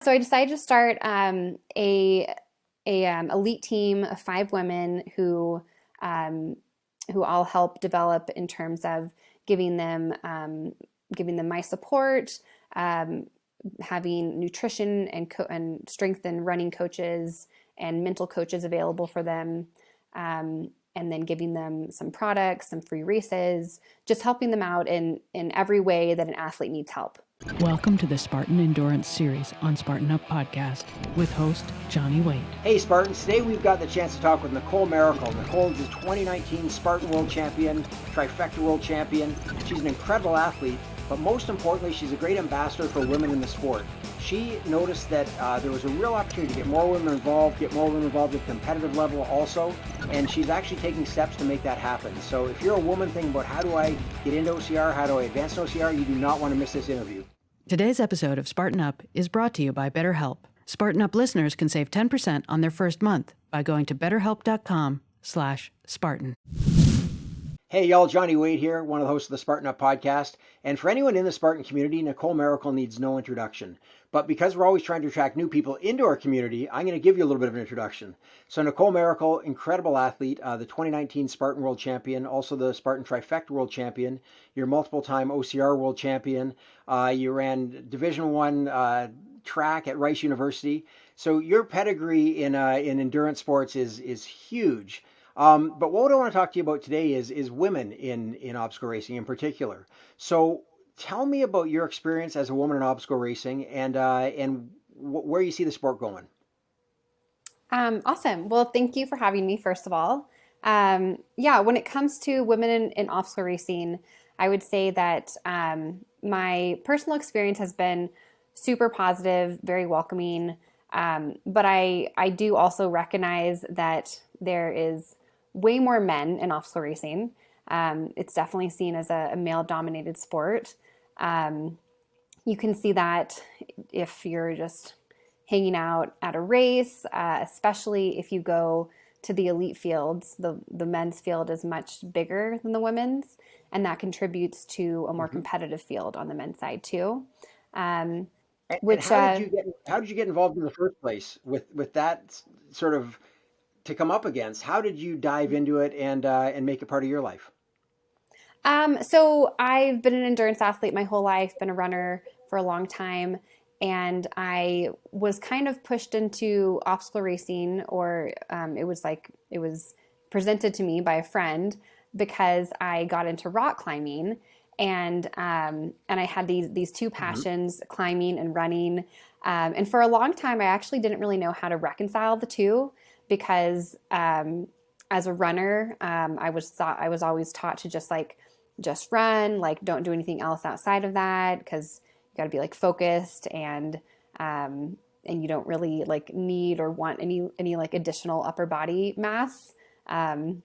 So I decided to start a elite team of 5 women who all help develop in terms of giving them giving them my support, having nutrition and strength and running coaches and mental coaches available for them, and then giving them some products, some free races, just helping them out in every way that an athlete needs help. Welcome to the Spartan Endurance Series on Spartan Up Podcast with host Johnny Waite. Hey Spartans, today we've got the chance to talk with Nicole Mericle. Nicole is the 2019 Spartan World Champion, Trifecta World Champion. She's an incredible athlete, but most importantly, she's a great ambassador for women in the sport. She noticed that there was a real opportunity to get more women involved at the competitive level also, and she's actually taking steps to make that happen. So if you're a woman thinking about how do I get into OCR, how do I advance in OCR, you do not want to miss this interview. Today's episode of Spartan Up is brought to you by BetterHelp. Spartan Up listeners can save 10% on their first month by going to betterhelp.com/Spartan. Hey y'all, Johnny Waite here, one of the hosts of the Spartan Up podcast. And for anyone in the Spartan community, Nicole Mericle needs no introduction. But because we're always trying to attract new people into our community, I'm going to give you a little bit of an introduction. So Nicole Mericle, incredible athlete, the 2019 Spartan World Champion, also the Spartan Trifecta World Champion. You're multiple-time OCR World Champion. You ran Division I track at Rice University. So your pedigree in endurance sports is huge. But what I want to talk to you about today is women in obstacle racing in particular. So tell me about your experience as a woman in obstacle racing and where you see the sport going. Awesome. Well, thank you for having me, first of all. When it comes to women in obstacle racing, I would say that my personal experience has been super positive, very welcoming. But I do also recognize that there is way more men in obstacle racing. It's definitely seen as a male-dominated sport. You can see that if you're just hanging out at a race, especially if you go to the elite fields. The men's field is much bigger than the women's, and that contributes to a more competitive field on the men's side too. How did you get involved in the first place with that sort of to come up against? How did you dive into it and make it part of your life? So I've been an endurance athlete my whole life, been a runner for a long time, and I was kind of pushed into obstacle racing, or it was presented to me by a friend because I got into rock climbing, and I had these two passions, climbing and running, and for a long time I actually didn't really know how to reconcile the two. Because as a runner, I was always taught to just run, don't do anything else outside of that, because you got to be focused and you don't really need or want any additional upper body mass. And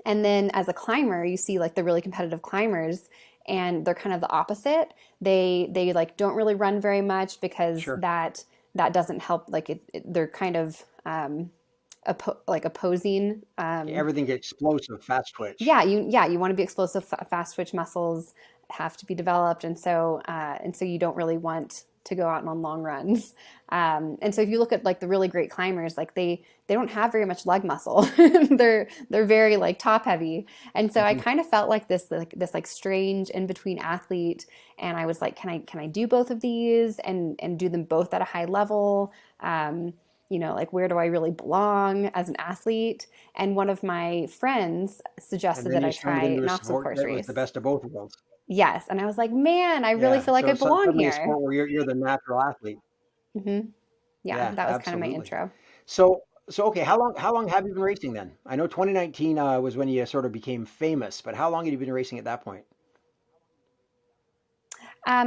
then as a climber, you see the really competitive climbers, and they're kind of the opposite. They don't really run very much because that doesn't help. They're kind of opposing. Everything gets explosive, fast twitch. You want to be explosive, fast twitch muscles have to be developed, and so you don't really want to go out on long runs. And so if you look at the really great climbers, they don't have very much leg muscle. they're very top heavy, and so I kind of felt like this strange in between athlete, and I was can I do both of these and do them both at a high level? Where do I really belong as an athlete? And one of my friends suggested that I try an obstacle course race. The best of both worlds. Yes. And I was like, man, I really feel like I belong here. A sport where you're the natural athlete. Mm-hmm. Yeah, that was kind of my intro. So okay, how long have you been racing then? I know 2019 was when you sort of became famous, but how long have you been racing at that point?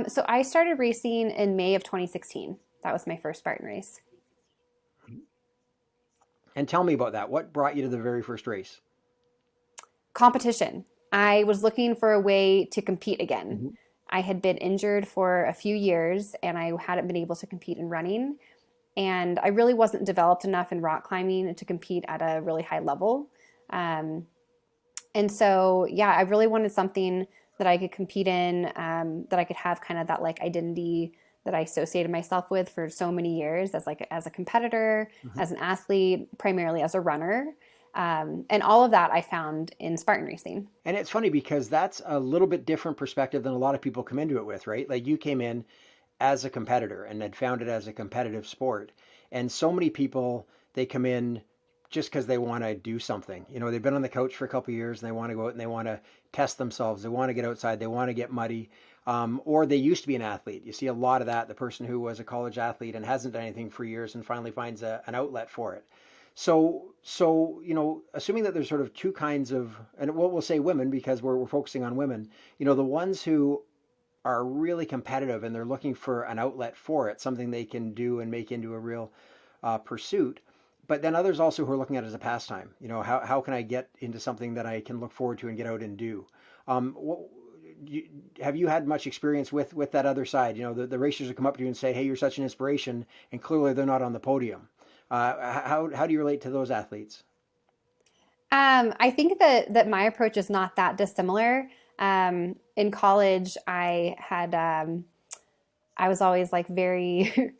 So I started racing in May of 2016. That was my first Spartan race. And tell me about that. What brought you to the very first race? Competition. I was looking for a way to compete again. I had been injured for a few years, and I hadn't been able to compete in running. And I really wasn't developed enough in rock climbing to compete at a really high level. And so, I really wanted something that I could compete in, that I could have kind of that identity that I associated myself with for so many years as a competitor, as an athlete, primarily as a runner. And all of that I found in Spartan racing. And it's funny because that's a little bit different perspective than a lot of people come into it with, right? Like you came in as a competitor and had found it as a competitive sport. And so many people, they come in just because they want to do something. They've been on the couch for a couple of years and they want to go out and they want to test themselves. They want to get outside. They want to get muddy. Or they used to be an athlete. You see a lot of that, the person who was a college athlete and hasn't done anything for years and finally finds an outlet for it. So, assuming that there's sort of two kinds of, and we'll say women because we're focusing on women, the ones who are really competitive and they're looking for an outlet for it, something they can do and make into a real pursuit. But then others also who are looking at it as a pastime. How can I get into something that I can look forward to and get out and do? Have you had much experience with that other side? The racers who come up to you and say, hey, you're such an inspiration, and clearly they're not on the podium. How do you relate to those athletes? I think that my approach is not that dissimilar. In college, I was always like very,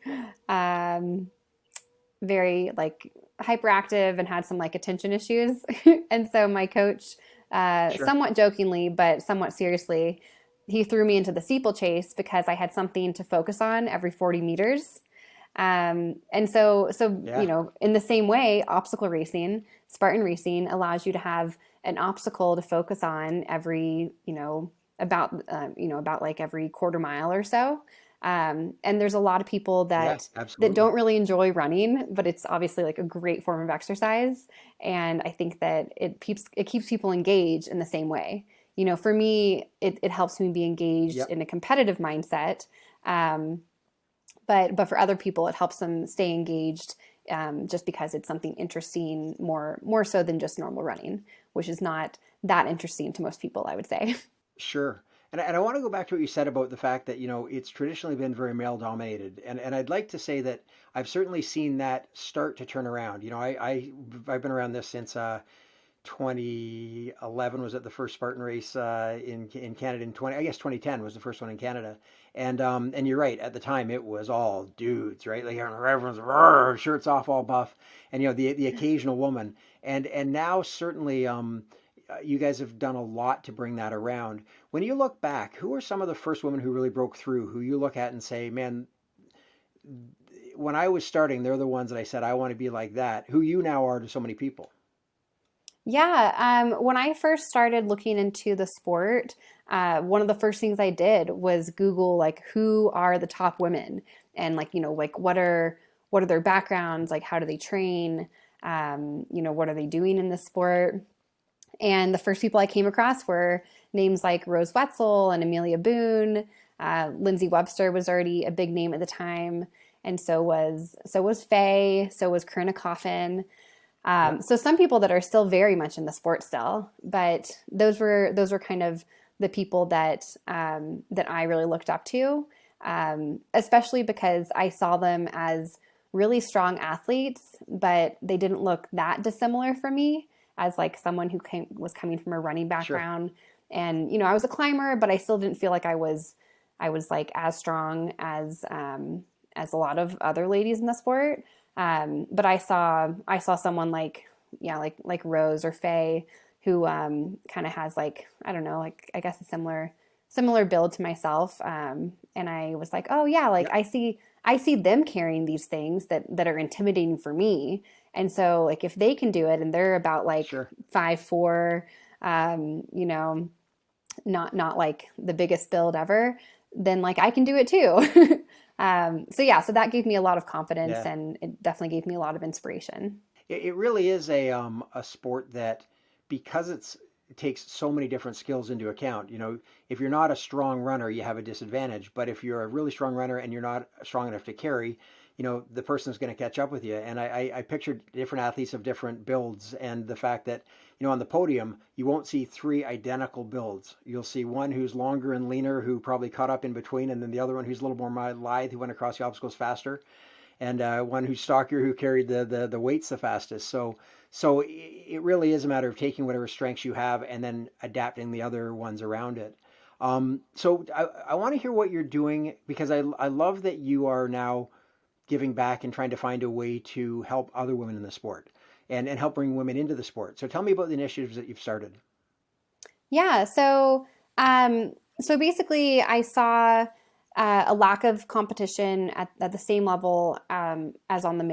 very like hyperactive and had some like attention issues. And so my coach, Sure. somewhat jokingly, but somewhat seriously, he threw me into the steeplechase because I had something to focus on every 40 meters. And so, Yeah. in the same way, obstacle racing, Spartan racing allows you to have an obstacle to focus on every, about like every quarter mile or so. And there's a lot of people Yeah, that absolutely. don't really enjoy running, but it's obviously like a great form of exercise. And I think that it keeps people engaged in the same way. For me, it helps me be engaged Yep. in a competitive mindset. But for other people, it helps them stay engaged just because it's something interesting, more so than just normal running, which is not that interesting to most people, I would say. Sure. And I want to go back to what you said about the fact that, it's traditionally been very male dominated. And I'd like to say that I've certainly seen that start to turn around. I've been around this since 2011 was at the first Spartan race in Canada. In 2010 was the first one in Canada. And you're right, at the time it was all dudes, right? Like everyone's shirts off, all buff, and the occasional woman. And now certainly you guys have done a lot to bring that around. When you look back, who are some of the first women who really broke through, who you look at and say, man, when I was starting, they're the ones that I said, I want to be like that, who you now are to so many people? Yeah, when I first started looking into the sport, one of the first things I did was Google like who are the top women and like what are their backgrounds, like how do they train, what are they doing in the sport. And the first people I came across were names like Rose Wetzel and Amelia Boone. Lindsay Webster was already a big name at the time, and so was Faye, so was Corinna Coffin. Yep. So some people that are still very much in the sport still, but those were kind of the people that I really looked up to, especially because I saw them as really strong athletes, but they didn't look that dissimilar from me as like someone who was coming from a running Sure. background. And I was a climber, but I still didn't feel like I was like as strong as a lot of other ladies in the sport. But I saw someone like Rose or Faye who kind of has like, I don't know, like I guess a similar build to myself. And I was like, oh yeah, like Yep. I see them carrying these things that are intimidating for me. And so like if they can do it and they're about like Sure. 5'4", not like the biggest build ever, then like I can do it too. So that gave me a lot of confidence Yeah. and it definitely gave me a lot of inspiration. It really is a sport that, because it takes so many different skills into account. If you're not a strong runner, you have a disadvantage. But if you're a really strong runner and you're not strong enough to carry, the person's going to catch up with you. And I pictured different athletes of different builds, and the fact that, on the podium, you won't see three identical builds. You'll see one who's longer and leaner, who probably caught up in between, and then the other one who's a little more lithe, who went across the obstacles faster, and one who's stockier, who carried the weights the fastest. So it really is a matter of taking whatever strengths you have and then adapting the other ones around it. So I want to hear what you're doing because I love that you are now giving back and trying to find a way to help other women in the sport and help bring women into the sport. So tell me about the initiatives that you've started. Yeah. So basically, I saw a lack of competition at the same level as on the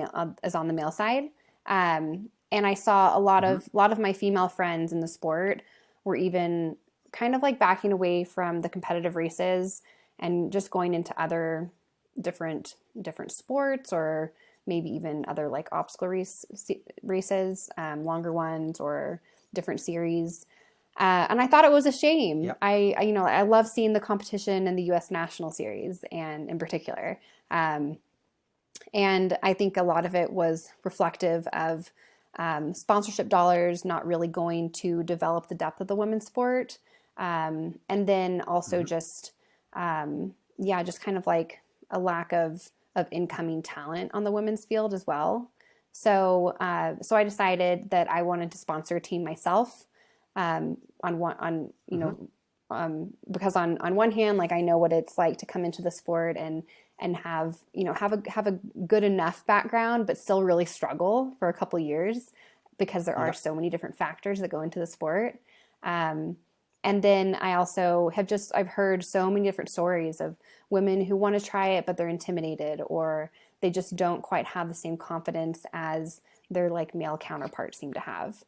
male side, and I saw a lot of my female friends in the sport were even kind of like backing away from the competitive races and just going into other different sports, or maybe even other like races, longer ones or different series. And I thought it was a shame. Yep. I love seeing the competition in the US National Series, and in particular. And I think a lot of it was reflective of sponsorship dollars not really going to develop the depth of the women's sport. And then also just kind of like a lack of incoming talent on the women's field as well. So I decided that I wanted to sponsor a team myself. Because on one hand, like I know what it's like to come into the sport and have a good enough background, but still really struggle for a couple years because there are so many different factors that go into the sport. And then I also I've heard so many different stories of women who want to try it, but they're intimidated, or they just don't quite have the same confidence as their like male counterparts seem to have.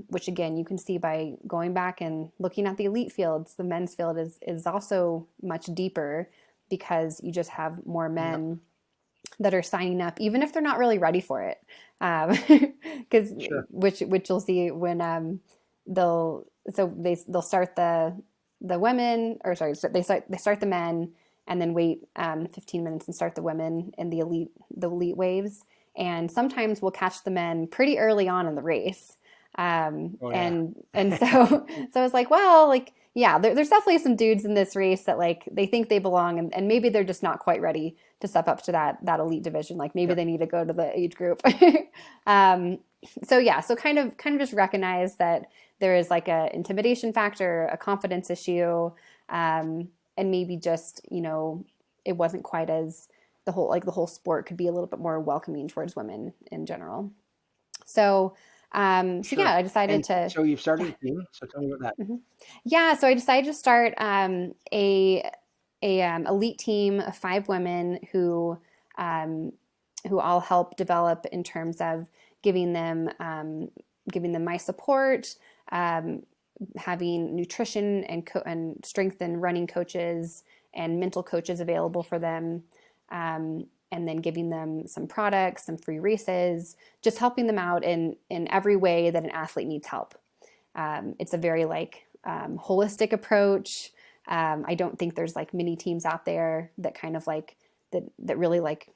Which again, you can see by going back and looking at the elite fields. The men's field is also much deeper because you just have more men that are signing up, even if they're not really ready for it. Because which you'll see when they'll start the women, or sorry, they start the men and then wait 15 minutes and start the women in the elite waves. And sometimes we'll catch the men pretty early on in the race. And so I was like, well, like, yeah, there's definitely some dudes in this race that like, they think they belong, and maybe they're just not quite ready to step up to that elite division. Like maybe they need to go to the age group. So kind of just recognize that there is like a intimidation factor, a confidence issue. And maybe just, it wasn't quite as the whole sport could be a little bit more welcoming towards women in general. So yeah, I decided to. So you've started a team. So tell me about that. Mm-hmm. Yeah, so I decided to start a elite team of 5 women who I'll help develop in terms of giving them my support, having nutrition and strength and running coaches and mental coaches available for them. And then giving them some products, some free races, just helping them out in every way that an athlete needs help. It's a very holistic approach. I don't think there's like many teams out there that kind of like that really like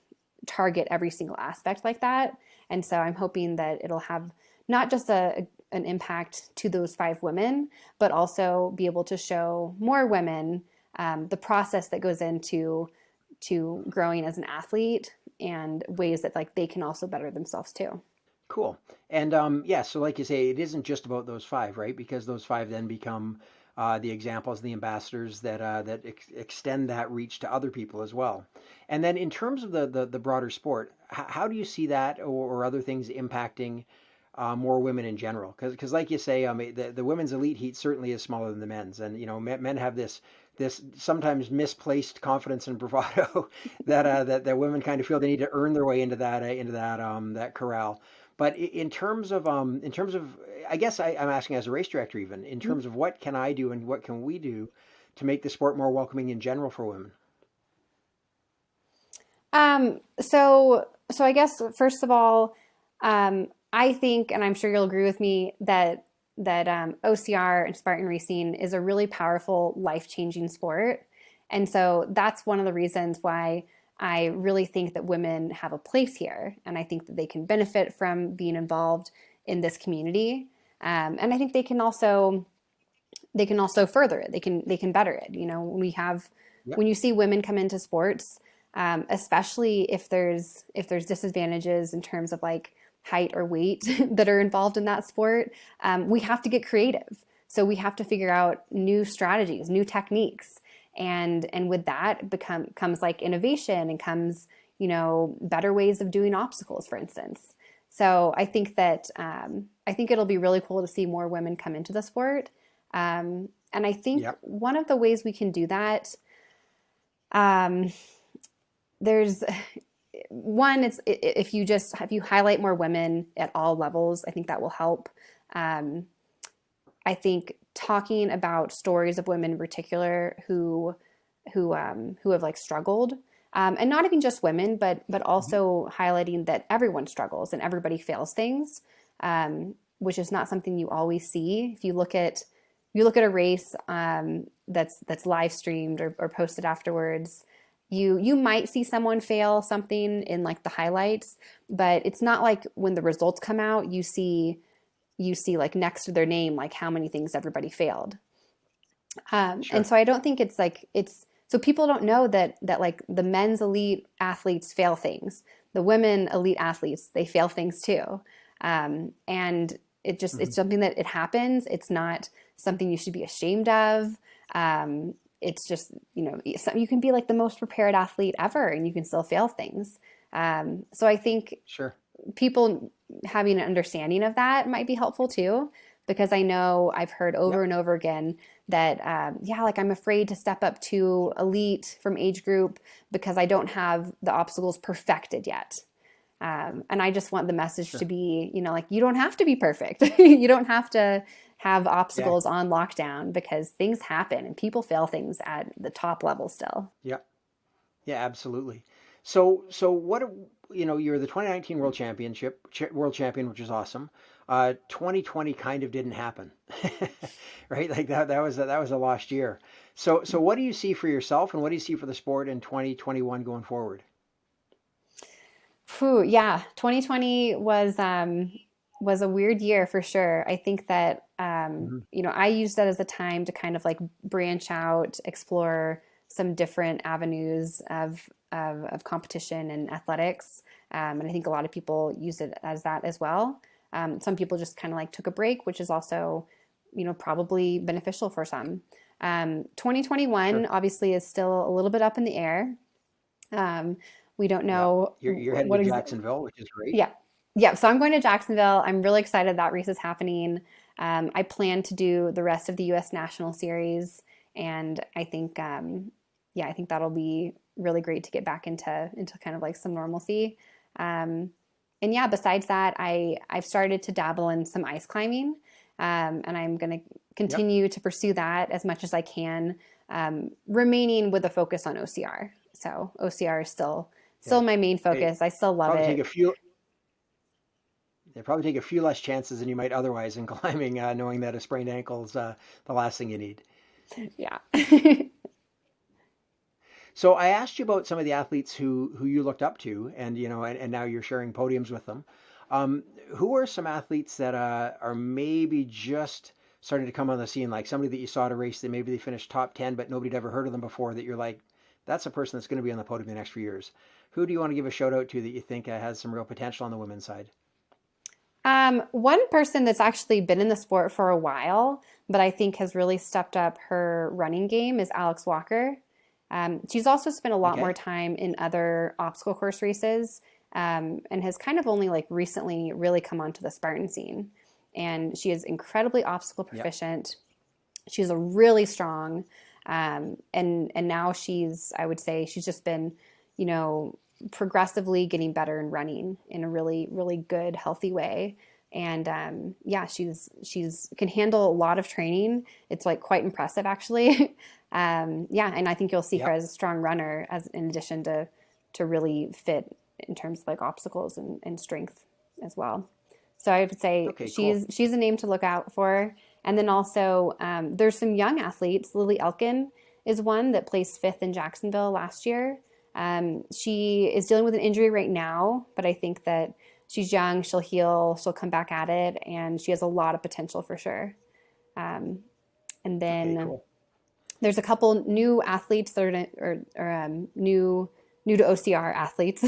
target every single aspect like that. And so I'm hoping that it'll have not just an impact to those 5 women, but also be able to show more women the process that goes into growing as an athlete and ways that like they can also better themselves too. Cool. And so like you say, it isn't just about those 5, right? Because those 5 then become the examples, the ambassadors that extend that reach to other people as well. And then in terms of the broader sport, how do you see that or other things impacting more women in general? Because like you say, the women's elite heat certainly is smaller than the men's, and men have this sometimes misplaced confidence and bravado that women kind of feel they need to earn their way into that corral. But in terms of I guess I'm asking as a race director, even in terms of what can I do and what can we do to make the sport more welcoming in general for women? So I guess first of all, I think, and I'm sure you'll agree with me, that OCR and Spartan racing is a really powerful, life-changing sport. And so that's one of the reasons why I really think that women have a place here. And I think that they can benefit from being involved in this community. And I think they can also further it. They can better it. When you see women come into sports, especially if there's disadvantages in terms of like height or weight that are involved in that sport, we have to get creative. So we have to figure out new strategies, new techniques. And with that comes like innovation, and comes, better ways of doing obstacles, for instance. So I think that, I think it'll be really cool to see more women come into the sport. And I think one of the ways we can do that, there's one, it's if you highlight more women at all levels, I think that will help. I think talking about stories of women in particular who have like struggled, and not even just women, but also highlighting that everyone struggles and everybody fails things, which is not something you always see. If you look at a race that's live streamed or posted afterwards, you might see someone fail something in like the highlights, but it's not like when the results come out, you see like next to their name, like how many things everybody failed. Sure. And so I don't think so people don't know that like the men's elite athletes fail things. The women elite athletes, they fail things too. And it's something that it happens. It's not something you should be ashamed of. It's just, you can be like the most prepared athlete ever and you can still fail things. So I think people having an understanding of that might be helpful too, because I know I've heard over and over again that, like I'm afraid to step up to elite from age group because I don't have the obstacles perfected yet. And I just want the message to be, like, you don't have to be perfect. You don't have to have obstacles on lockdown, because things happen and people fail things at the top level still. Yeah. Yeah, absolutely. So what, you're the 2019 World Champion, which is awesome. 2020 kind of didn't happen, right? Like that was a lost year. So what do you see for yourself, and what do you see for the sport in 2021 going forward? 2020 was a weird year for sure. I think that, I used that as a time to kind of like branch out, explore some different avenues of competition and athletics. And I think a lot of people use it as that as well. Some people just kind of like took a break, which is also, probably beneficial for some. 2021 obviously is still a little bit up in the air. We don't know. You're heading to Jacksonville, which is great. Yeah. So I'm going to Jacksonville. I'm really excited that race is happening. I plan to do the rest of the US National Series, and I think, I think that'll be really great to get back into kind of like some normalcy. And besides that, I've started to dabble in some ice climbing, and I'm going to continue to pursue that as much as I can, remaining with a focus on OCR. So OCR is still my main focus. I still love it. They probably take a few less chances than you might otherwise in climbing, knowing that a sprained ankle is the last thing you need. Yeah. So I asked you about some of the athletes who you looked up to, and and now you're sharing podiums with them. Who are some athletes that are maybe just starting to come on the scene, like somebody that you saw at a race that maybe they finished top 10, but nobody'd ever heard of them before, that you're like, that's a person that's going to be on the podium the next few years? Who do you want to give a shout out to that you think has some real potential on the women's side? One person that's actually been in the sport for a while, but I think has really stepped up her running game, is Alex Walker. She's also spent a lot more time in other obstacle course races, and has kind of only like recently really come onto the Spartan scene. And she is incredibly obstacle proficient. She's a really strong, and now I would say she's just been, progressively getting better and running in a really, really good, healthy way. And she's can handle a lot of training. It's like quite impressive, actually. And I think you'll see her as a strong runner, as in addition to really fit in terms of like obstacles and strength as well. So I would say she's a name to look out for. And then also there's some young athletes. Lily Elkin is one that placed 5th in Jacksonville last year. She is dealing with an injury right now, but I think that she's young, she'll heal, she'll come back at it, and she has a lot of potential for sure. And then there's a couple new athletes that are new to OCR athletes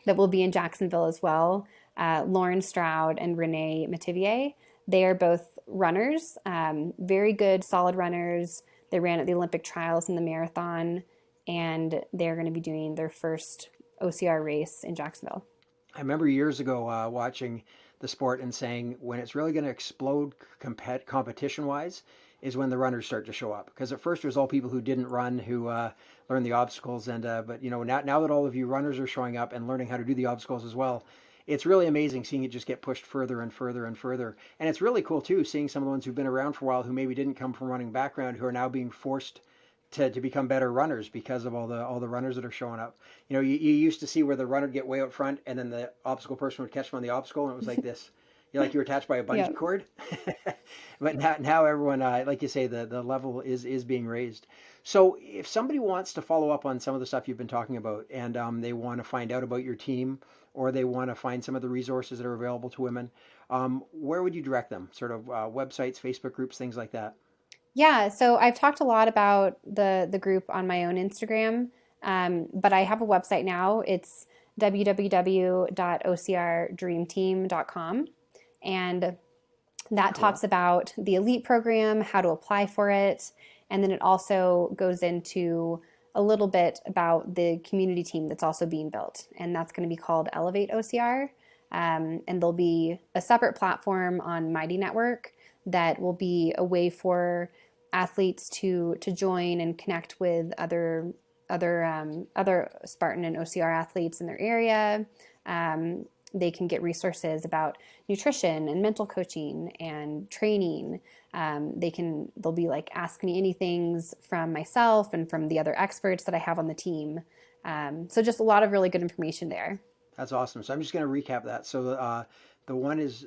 that will be in Jacksonville as well. Lauren Stroud and Renee Metivier. They are both runners, very good, solid runners. They ran at the Olympic trials in the marathon, and they're going to be doing their first OCR race in Jacksonville. I remember years ago watching the sport and saying when it's really going to explode competition-wise is when the runners start to show up. Because at first it was all people who didn't run who learned the obstacles, and but now that all of you runners are showing up and learning how to do the obstacles as well, it's really amazing seeing it just get pushed further and further and further. And it's really cool too seeing some of the ones who've been around for a while who maybe didn't come from running background who are now being forced to become better runners because of all the runners that are showing up. You used to see where the runner would get way out front and then the obstacle person would catch them on the obstacle, and it was like this. You're like you were attached by a bungee cord. But now everyone, like you say, the level is being raised. So if somebody wants to follow up on some of the stuff you've been talking about, and they want to find out about your team, or they want to find some of the resources that are available to women, where would you direct them? Sort of websites, Facebook groups, things like that? Yeah, so I've talked a lot about the group on my own Instagram, but I have a website now. It's www.ocrdreamteam.com, and that talks about the elite program, how to apply for it, and then it also goes into a little bit about the community team that's also being built, and that's going to be called Elevate OCR, and there'll be a separate platform on Mighty Network that will be a way for athletes to join and connect with other Spartan and OCR athletes in their area. They can get resources about nutrition and mental coaching and training. They'll be like ask me anythings from myself and from the other experts that I have on the team. So just a lot of really good information there. That's awesome. So I'm just going to recap that. So the one is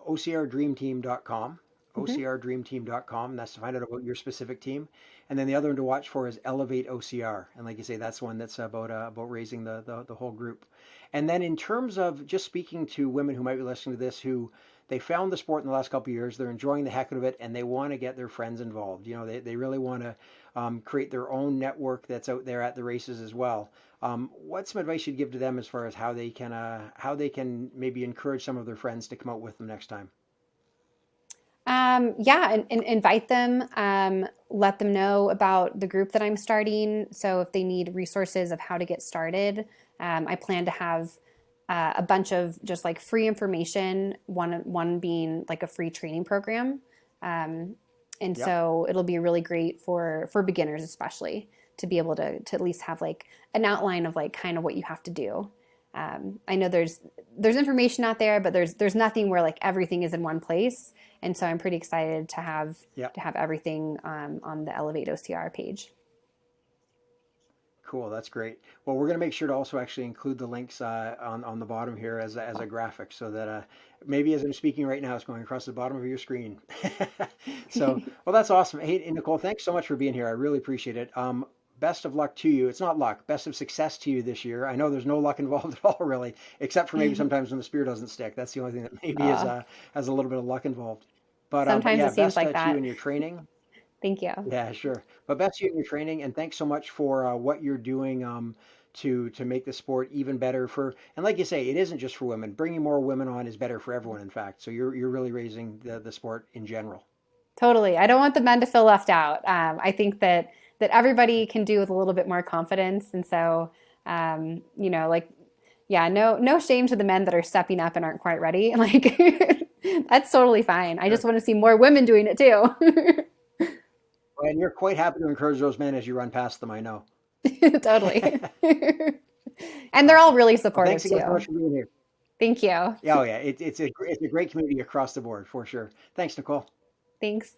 OCRDreamTeam.com. OCRDreamTeam.com. That's to find out about your specific team. And then the other one to watch for is Elevate OCR. And like you say, that's one that's about raising the whole group. And then in terms of just speaking to women who might be listening to this, who they found the sport in the last couple of years, they're enjoying the heck out of it, and they want to get their friends involved. They really want to create their own network that's out there at the races as well. What's some advice you'd give to them as far as how they can maybe encourage some of their friends to come out with them next time? And invite them, let them know about the group that I'm starting. So if they need resources of how to get started, I plan to have a bunch of just like free information, one being like a free training program. So it'll be really great for beginners, especially to be able to at least have like an outline of like kind of what you have to do. I know there's information out there, but there's nothing where like everything is in one place. And so I'm pretty excited to have everything on the Elevate OCR page. Cool, that's great. Well, we're going to make sure to also actually include the links on the bottom here as a graphic, so that maybe as I'm speaking right now, it's going across the bottom of your screen. So, well, that's awesome. Hey, Nicole, thanks so much for being here. I really appreciate it. Best of luck to you. It's not luck. Best of success to you this year. I know there's no luck involved at all, really, except for maybe sometimes when the spear doesn't stick. That's the only thing that maybe has a little bit of luck involed. But sometimes it seems like best that. To you in your training. Thank you. Yeah, sure. But best to you in your training, and thanks so much for what you're doing to make the sport even better and like you say, it isn't just for women. Bringing more women on is better for everyone, in fact. So you're really raising the sport in general. Totally. I don't want the men to feel left out. I think that everybody can do with a little bit more confidence. And so, no shame to the men that are stepping up and aren't quite ready. Like, that's totally fine. I just want to see more women doing it too. And you're quite happy to encourage those men as you run past them, I know. Totally. And they're all really supportive thanks again too. So much for being here. Thank you. Oh yeah, it's a great community across the board for sure. Thanks, Nicole. Thanks.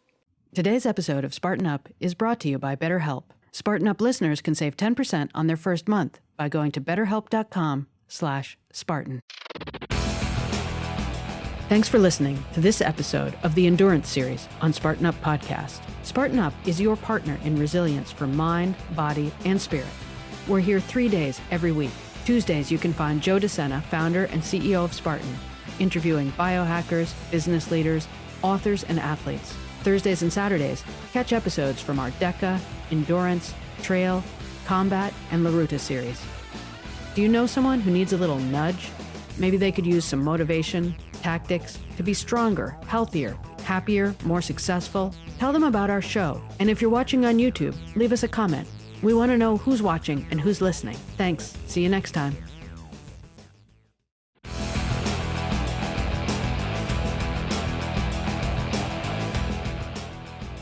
Today's episode of Spartan Up is brought to you by BetterHelp. Spartan Up listeners can save 10% on their first month by going to betterhelp.com/Spartan. Thanks for listening to this episode of the Endurance Series on Spartan Up Podcast. Spartan Up is your partner in resilience for mind, body, and spirit. We're here 3 days every week. Tuesdays, you can find Joe DeSena, founder and CEO of Spartan, interviewing biohackers, business leaders, authors, and athletes. Thursdays and Saturdays, catch episodes from our DECA, Endurance, Trail, Combat, and La Ruta series. Do you know someone who needs a little nudge? Maybe they could use some motivation, tactics to be stronger, healthier, happier, more successful? Tell them about our show. And if you're watching on YouTube, leave us a comment. We want to know who's watching and who's listening. Thanks. See you next time.